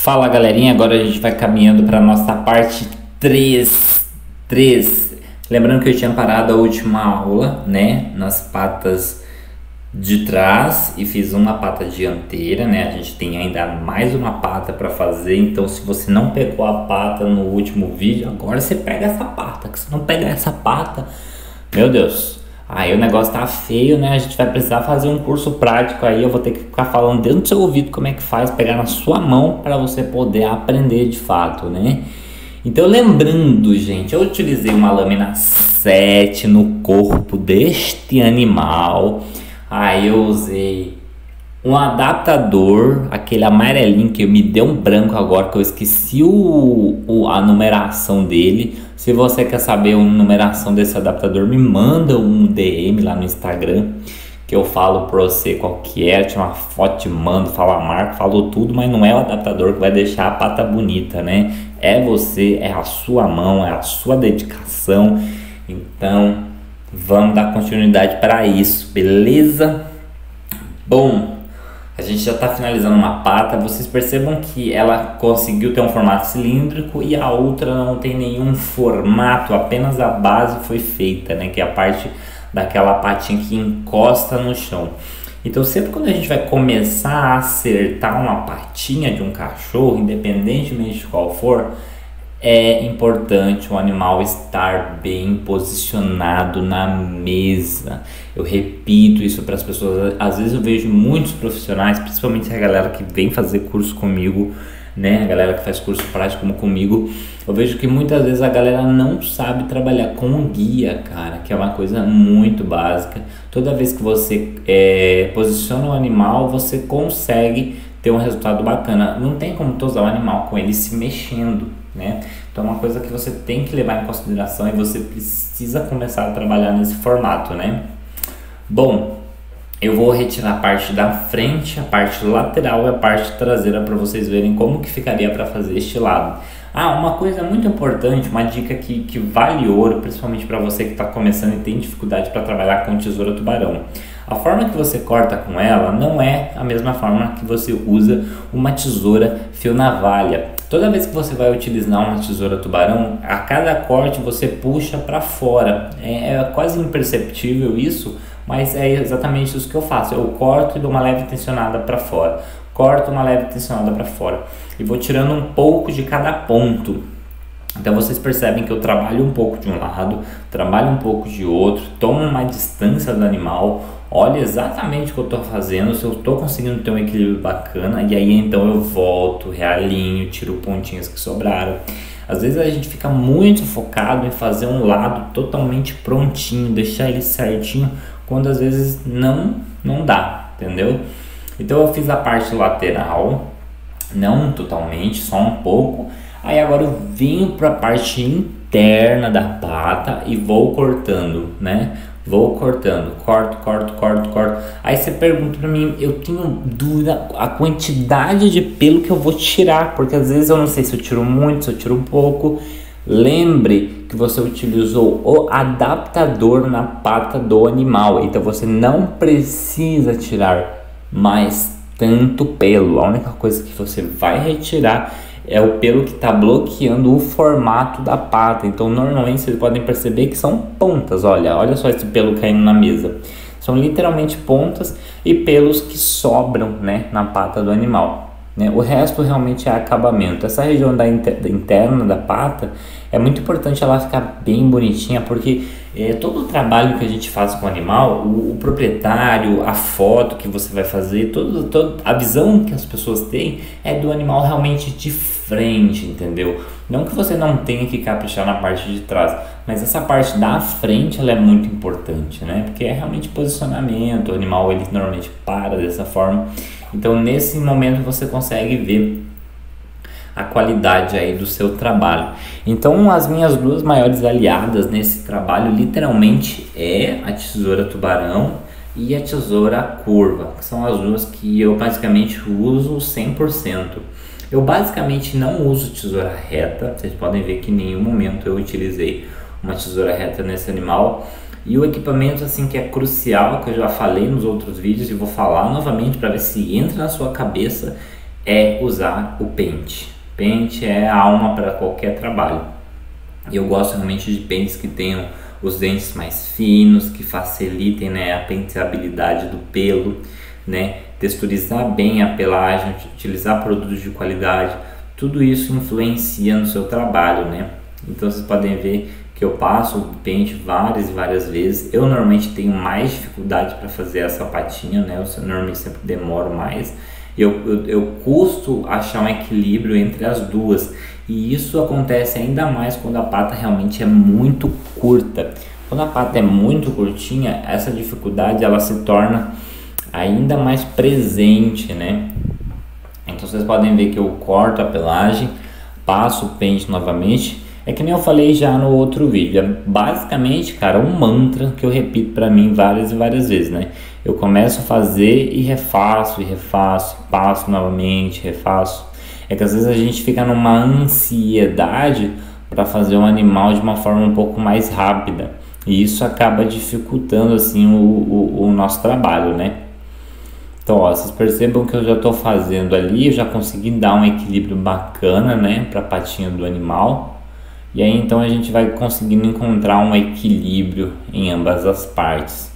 Fala galerinha, agora a gente vai caminhando para nossa parte 3. Lembrando que eu tinha parado a última aula, né, nas patas de trás e fiz uma pata dianteira, né? A gente tem ainda mais uma pata para fazer, então se você não pegou a pata no último vídeo, agora você pega essa pata, que se não pegar essa pata, meu Deus, aí o negócio tá feio, né? A gente vai precisar fazer um curso prático aí, eu vou ter que ficar falando dentro do seu ouvido como é que faz, pegar na sua mão para você poder aprender de fato, né? Então lembrando, gente, eu utilizei uma lâmina 7 no corpo deste animal. Aí eu usei um adaptador, aquele amarelinho que me deu um branco agora, que eu esqueci a numeração dele. Se você quer saber a numeração desse adaptador, me manda um DM lá no Instagram, que eu falo pra você qual que é, tiro uma foto, te mando, falo a marca, falo tudo, mas não é o adaptador que vai deixar a pata bonita, né? É você, é a sua mão, é a sua dedicação. Então vamos dar continuidade para isso, beleza? Bom, a gente já está finalizando uma pata. Vocês percebam que ela conseguiu ter um formato cilíndrico e a outra não tem nenhum formato, apenas a base foi feita, né? Que é a parte daquela patinha que encosta no chão. Então sempre quando a gente vai começar a acertar uma patinha de um cachorro, independentemente de qual for, é importante o animal estar bem posicionado na mesa. Eu repito isso para as pessoas. Às vezes eu vejo muitos profissionais, principalmente a galera que vem fazer curso comigo, né? A galera que faz curso prático comigo. Eu vejo que muitas vezes a galera não sabe trabalhar com guia, cara, que é uma coisa muito básica. Toda vez que você posiciona o animal, você consegue ter um resultado bacana. Não tem como tosar o animal com ele se mexendo, né? Então é uma coisa que você tem que levar em consideração e você precisa começar a trabalhar nesse formato, né? Bom, eu vou retirar a parte da frente, a parte lateral e a parte traseira para vocês verem como que ficaria para fazer este lado. Uma coisa muito importante, uma dica que vale ouro, principalmente para você que está começando e tem dificuldade para trabalhar com tesoura tubarão. A forma que você corta com ela não é a mesma forma que você usa uma tesoura fio navalha. Toda vez que você vai utilizar uma tesoura tubarão, a cada corte você puxa para fora. É quase imperceptível isso, mas é exatamente isso que eu faço. Eu corto e dou uma leve tensionada para fora. Corto uma leve tensionada para fora. E vou tirando um pouco de cada ponto. Então vocês percebem que eu trabalho um pouco de um lado, trabalho um pouco de outro, tomo uma distância do animal, olho exatamente o que eu estou fazendo, se eu estou conseguindo ter um equilíbrio bacana, e aí então eu volto, realinho, tiro pontinhos que sobraram. Às vezes a gente fica muito focado em fazer um lado totalmente prontinho, deixar ele certinho, quando às vezes não dá, entendeu? Então eu fiz a parte lateral, não totalmente, só um pouco. Aí agora eu venho para a parte interna da pata e vou cortando, né? Vou cortando, corto. Aí você pergunta para mim, eu tenho dúvida a quantidade de pelo que eu vou tirar, porque às vezes eu não sei se eu tiro muito, se eu tiro um pouco. Lembre que você utilizou o adaptador na pata do animal, então você não precisa tirar mais tanto pelo. A única coisa que você vai retirar é o pelo que está bloqueando o formato da pata. Então normalmente vocês podem perceber que são pontas. Olha só esse pelo caindo na mesa. São literalmente pontas e pelos que sobram, né, na pata do animal, né? O resto realmente é acabamento. Essa região da interna da pata é muito importante ela ficar bem bonitinha, porque todo o trabalho que a gente faz com o animal, o proprietário, a foto que você vai fazer, toda a visão que as pessoas têm é do animal realmente de frente, entendeu? Não que você não tenha que caprichar na parte de trás, mas essa parte da frente ela é muito importante, né? Porque é realmente posicionamento, o animal ele normalmente para dessa forma. Então nesse momento você consegue ver a qualidade aí do seu trabalho. Então as minhas duas maiores aliadas nesse trabalho literalmente é a tesoura tubarão e a tesoura curva, que são as duas que eu basicamente uso 100%. Eu basicamente não uso tesoura reta, vocês podem ver que em nenhum momento eu utilizei uma tesoura reta nesse animal. E o equipamento assim que é crucial, que eu já falei nos outros vídeos e vou falar novamente para ver se entra na sua cabeça, é usar o pente. Pente é a alma para qualquer trabalho. E eu gosto realmente de pentes que tenham os dentes mais finos, que facilitem, né, a penteabilidade do pelo, né, texturizar bem a pelagem, utilizar produtos de qualidade. Tudo isso influencia no seu trabalho, né? Então vocês podem ver que eu passo o pente várias e várias vezes. Eu normalmente tenho mais dificuldade para fazer essa patinha, né? Eu normalmente sempre demoro mais. Eu custo achar um equilíbrio entre as duas, e isso acontece ainda mais quando a pata realmente é muito curta. Quando a pata é muito curtinha, essa dificuldade ela se torna ainda mais presente, né? Então vocês podem ver que eu corto a pelagem, passo o pente novamente. É que nem eu falei já no outro vídeo, é basicamente, cara, um mantra que eu repito pra mim várias e várias vezes, né? Eu começo a fazer e refaço, passo novamente, refaço. É que às vezes a gente fica numa ansiedade para fazer um animal de uma forma um pouco mais rápida, e isso acaba dificultando assim o nosso trabalho, né? Então, ó, vocês percebam que eu já estou fazendo ali, eu já consegui dar um equilíbrio bacana, né, para a patinha do animal. E aí então a gente vai conseguindo encontrar um equilíbrio em ambas as partes,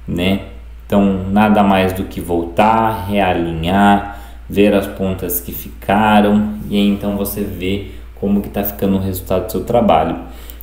né? Então nada mais do que voltar, realinhar, ver as pontas que ficaram, e aí então você vê como que tá ficando o resultado do seu trabalho.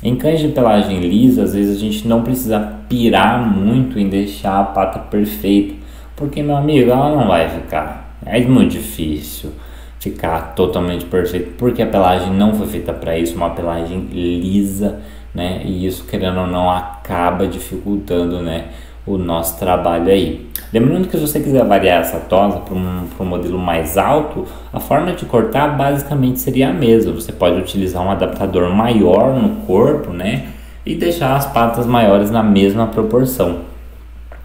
Em cães de pelagem lisa, às vezes a gente não precisa pirar muito em deixar a pata perfeita, porque, meu amigo, ela não vai ficar, é muito difícil ficar totalmente perfeito, porque a pelagem não foi feita para isso, uma pelagem lisa, né? E isso, querendo ou não, acaba dificultando, né, o nosso trabalho aí. Lembrando que se você quiser variar essa tosa para um modelo mais alto, a forma de cortar basicamente seria a mesma. Você pode utilizar um adaptador maior no corpo, né, e deixar as patas maiores na mesma proporção.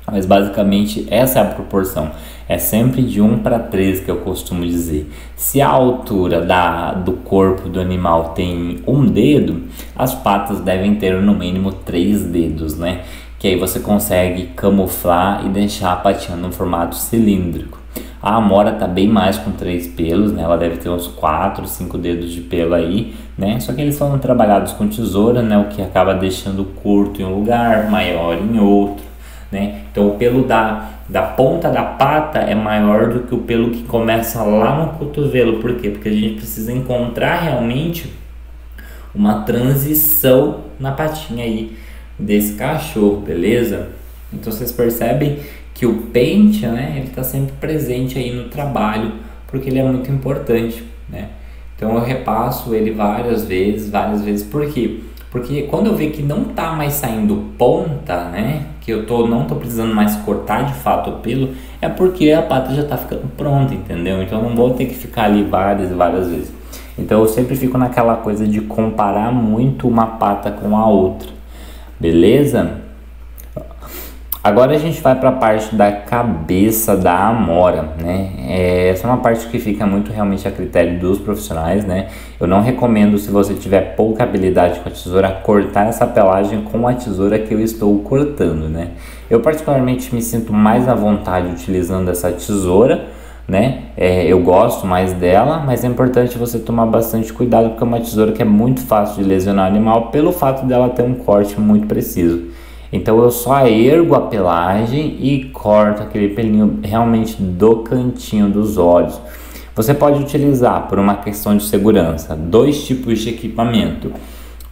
Mas basicamente essa é a proporção, é sempre de 1:3 que eu costumo dizer. Se a altura do corpo do animal tem um dedo, as patas devem ter no mínimo 3 dedos, né? Que aí você consegue camuflar e deixar a patinha no formato cilíndrico. A amora tá bem mais com 3 pelos, né? Ela deve ter uns 4, 5 dedos de pelo aí, né? Só que eles foram trabalhados com tesoura, né? O que acaba deixando curto em um lugar, maior em outro, né? Então o pelo da ponta da pata é maior do que o pelo que começa lá no cotovelo. Por quê? Porque a gente precisa encontrar realmente uma transição na patinha aí desse cachorro, beleza? Então vocês percebem que o pente, né, ele está sempre presente aí no trabalho, porque ele é muito importante, né? Então eu repasso ele várias vezes, por quê? Porque quando eu ver que não tá mais saindo ponta, né, que eu não tô precisando mais cortar de fato o pelo, é porque a pata já tá ficando pronta, entendeu? Então eu não vou ter que ficar ali várias e várias vezes. Então eu sempre fico naquela coisa de comparar muito uma pata com a outra, beleza? Agora a gente vai para a parte da cabeça da amora, né? Essa é uma parte que fica muito realmente a critério dos profissionais, né? Eu não recomendo, se você tiver pouca habilidade com a tesoura, cortar essa pelagem com a tesoura que eu estou cortando, né? Eu particularmente me sinto mais à vontade utilizando essa tesoura, né? Eu gosto mais dela, mas é importante você tomar bastante cuidado, porque é uma tesoura que é muito fácil de lesionar o animal pelo fato dela ter um corte muito preciso. Então eu só ergo a pelagem e corto aquele pelinho realmente do cantinho dos olhos. Você pode utilizar, por uma questão de segurança, 2 tipos de equipamento.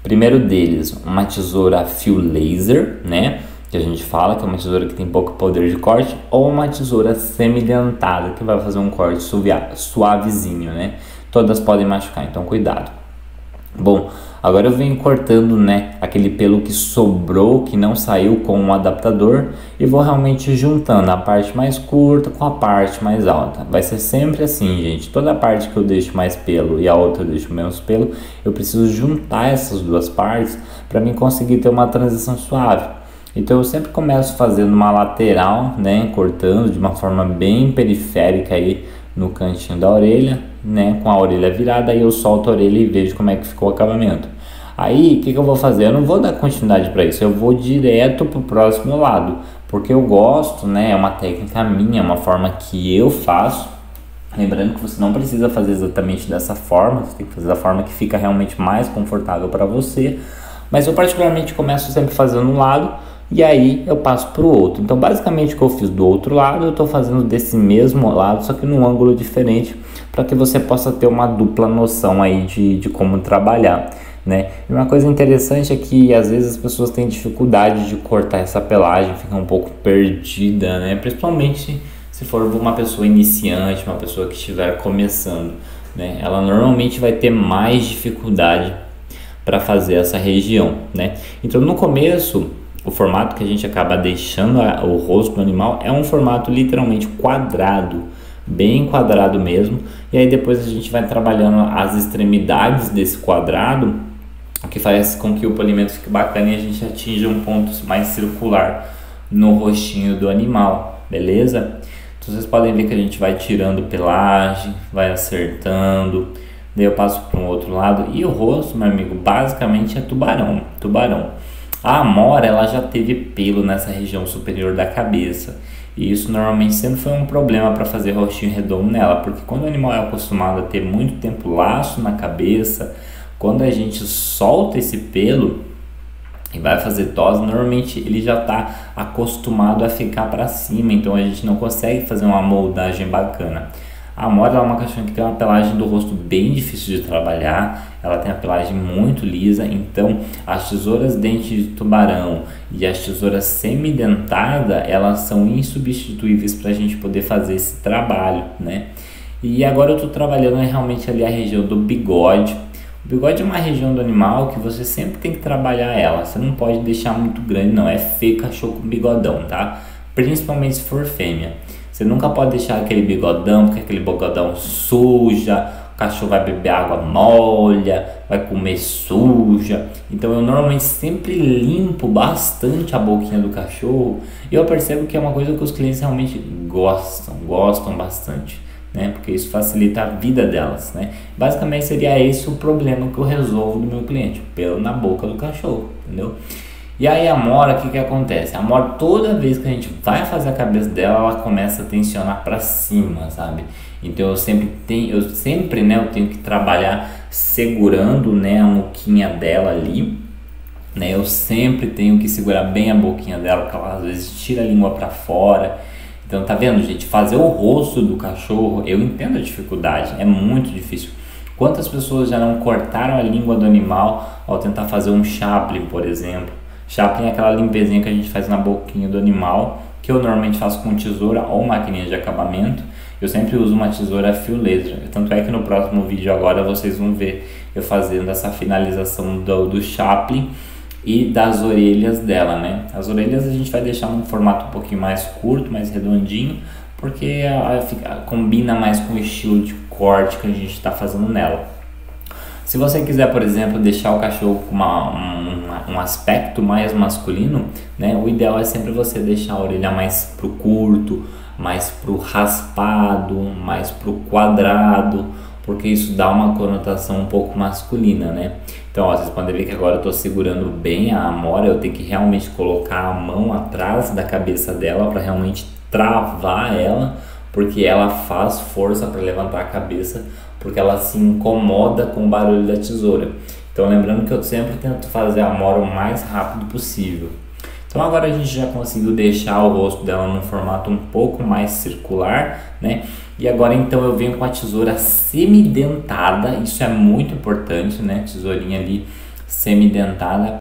Primeiro deles, uma tesoura a fio laser, né? Que a gente fala que é uma tesoura que tem pouco poder de corte, ou uma tesoura semi-dentada que vai fazer um corte suavezinho, né? Todas podem machucar, então cuidado. Bom, agora eu venho cortando, né, aquele pelo que sobrou, que não saiu com o adaptador, e vou realmente juntando a parte mais curta com a parte mais alta. Vai ser sempre assim, gente. Toda parte que eu deixo mais pelo e a outra eu deixo menos pelo, eu preciso juntar essas duas partes para mim conseguir ter uma transição suave. Então eu sempre começo fazendo uma lateral, né, cortando de uma forma bem periférica aí no cantinho da orelha, né, com a orelha virada, aí eu solto a orelha e vejo como é que ficou o acabamento. Aí, o que eu vou fazer? Eu não vou dar continuidade para isso, eu vou direto pro próximo lado, porque eu gosto, né, é uma técnica minha, uma forma que eu faço, Lembrando que você não precisa fazer exatamente dessa forma, você tem que fazer da forma que fica realmente mais confortável para você. Mas eu particularmente começo sempre fazendo um lado e aí eu passo para o outro. Então basicamente o que eu fiz do outro lado, eu estou fazendo desse mesmo lado, só que num ângulo diferente, para que você possa ter uma dupla noção aí de como trabalhar, né? E uma coisa interessante é que às vezes as pessoas têm dificuldade de cortar essa pelagem, fica um pouco perdida, né? Principalmente se for uma pessoa iniciante, uma pessoa que estiver começando, né? Ela normalmente vai ter mais dificuldade para fazer essa região, né? Então no começo, o formato que a gente acaba deixando o rosto do animal é um formato literalmente quadrado, bem quadrado mesmo, e aí depois a gente vai trabalhando as extremidades desse quadrado, o que faz com que o polimento fique bacana e a gente atinja um ponto mais circular no rostinho do animal, beleza? Então vocês podem ver que a gente vai tirando pelagem, vai acertando, daí eu passo para um outro lado. E o rosto, meu amigo, basicamente é tubarão. A amora, ela já teve pelo nessa região superior da cabeça, e isso normalmente sempre foi um problema para fazer rostinho redondo nela, porque quando o animal é acostumado a ter muito tempo laço na cabeça, quando a gente solta esse pelo e vai fazer tosa, normalmente ele já está acostumado a ficar para cima, então a gente não consegue fazer uma moldagem bacana. A amora é uma cachorra que tem uma pelagem do rosto bem difícil de trabalhar, ela tem a pelagem muito lisa, então as tesouras dente de tubarão e as tesouras semidentada, elas são insubstituíveis para a gente poder fazer esse trabalho, né? E agora eu estou trabalhando realmente ali a região do bigode. O bigode é uma região do animal que você sempre tem que trabalhar ela, você não pode deixar muito grande, não, é feio cachorro com bigodão, tá? Principalmente se for fêmea. Você nunca pode deixar aquele bigodão, porque aquele bigodão suja, o cachorro vai beber água molha, vai comer suja. Então eu normalmente sempre limpo bastante a boquinha do cachorro, e eu percebo que é uma coisa que os clientes realmente gostam bastante, né? Porque isso facilita a vida delas, né? Basicamente seria esse o problema que eu resolvo do meu cliente, pelo na boca do cachorro, entendeu? E aí a amora, o que acontece? A amora, toda vez que a gente vai fazer a cabeça dela, ela começa a tensionar para cima, sabe? Então eu sempre tenho que trabalhar segurando, né, a nuquinha dela ali, né? Eu sempre tenho que segurar bem a boquinha dela, porque ela às vezes tira a língua para fora. Então tá vendo, gente? Fazer o rosto do cachorro, eu entendo a dificuldade, é muito difícil. Quantas pessoas já não cortaram a língua do animal ao tentar fazer um Chaplin, por exemplo? Chaplin é aquela limpezinha que a gente faz na boquinha do animal, que eu normalmente faço com tesoura ou maquininha de acabamento. Eu sempre uso uma tesoura a fio laser, tanto é que no próximo vídeo agora vocês vão ver eu fazendo essa finalização do Chaplin e das orelhas dela, né? As orelhas a gente vai deixar num formato um pouquinho mais curto, mais redondinho, porque combina mais com o estilo de corte que a gente está fazendo nela. Se você quiser, por exemplo, deixar o cachorro com um aspecto mais masculino, né, o ideal é sempre você deixar a orelha mais pro curto, mais pro raspado, mais pro quadrado, porque isso dá uma conotação um pouco masculina, né? Então, ó, vocês podem ver que agora eu estou segurando bem a amora, eu tenho que realmente colocar a mão atrás da cabeça dela para realmente travar ela, porque ela faz força para levantar a cabeça, porque ela se incomoda com o barulho da tesoura. Então lembrando que eu sempre tento fazer a amora o mais rápido possível. Então agora a gente já conseguiu deixar o rosto dela num formato um pouco mais circular, né? E agora então eu venho com a tesoura semidentada, isso é muito importante, né? Tesourinha ali semidentada,